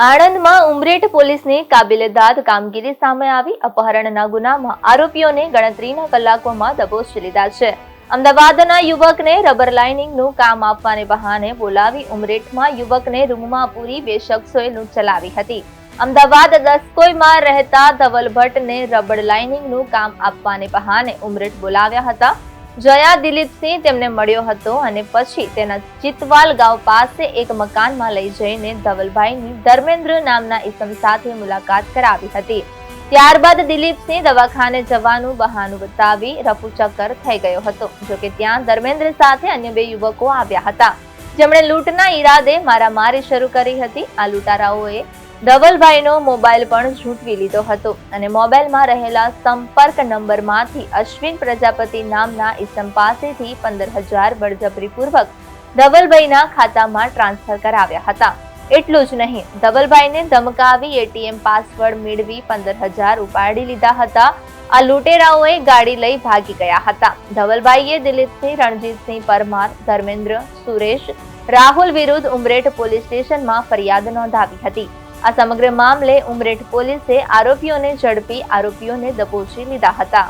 આણંદમાં ઉમરેઠ પોલીસની કાબિલેદાદ કામગીરી સામે આવી। અપહરણના ગુનામાં આરોપીઓને ગણતરીના કલાકોમાં દબોચી લીધા છે। અમદાવાદના યુવકને રબર લાઇનિંગનું કામ આપવાને બહાને બોલાવી ઉમરેઠમાં યુવકને રૂમમાં પૂરી બે શખ્સોએ લૂંટ ચલાવી હતી। અમદાવાદ દસકોઈમાં રહેતા ધવલ ભટ્ટને રબર લાઇનિંગનું કામ આપવાને બહાને ઉમરેઠ બોલાવ્યા હતા। જયા દિલીપસિંહ તેમને મળ્યો હતો અને પછી તેના ચિતવાલ ગાંવ પાસે એક મકાનમાં લઈ જઈને ધવલભાઈની ધર્મેન્દ્ર નામના ઈસમ સાથે મુલાકાત કરાવી હતી। ત્યારબાદ દિલીપસિંહ દવાખાને જવાનું બહાનું બતાવી રફુચક્કર થઈ ગયો હતો। જોકે ત્યાં ધર્મેન્દ્ર સાથે અન્ય બે યુવકો આવ્યા હતા, જેમણે લૂંટના ઈરાદે મારામારી શરૂ કરી હતી। આ લૂંટારાઓએ ધવલભાઈનો મોબાઈલ પણ ઝૂંટવી લીધો હતો અને મોબાઈલમાં રહેલા સંપર્ક નંબરમાંથી અશ્વિન પ્રજાપતિ નામના ઈસમ પાસેથી 15,000 બળજબરીપૂર્વક ધવલભાઈના ખાતામાં ટ્રાન્સફર કરાવ્યા હતા। એટલું જ નહીં, ધવલભાઈને ધમકાવી એટીએમ પાસવર્ડ મેળવી 15,000 ઉપાડી લીધા હતા। આ લૂંટેરાઓએ ગાડી લઈ ભાગી ગયા હતા। ધવલભાઈએ દિલીપસિંહ, રણજીતસિંહ પરમાર, ધર્મેન્દ્ર, સુરેશ, રાહુલ વિરુદ્ધ ઉમરેઠ પોલીસ સ્ટેશનમાં ફરિયાદ નોંધાવી હતી। આ સમગ્ર મામલે ઉમરેઠ પોલીસે આરોપીઓને ઝડપી આરોપીઓને દબોચી લીધા હતા।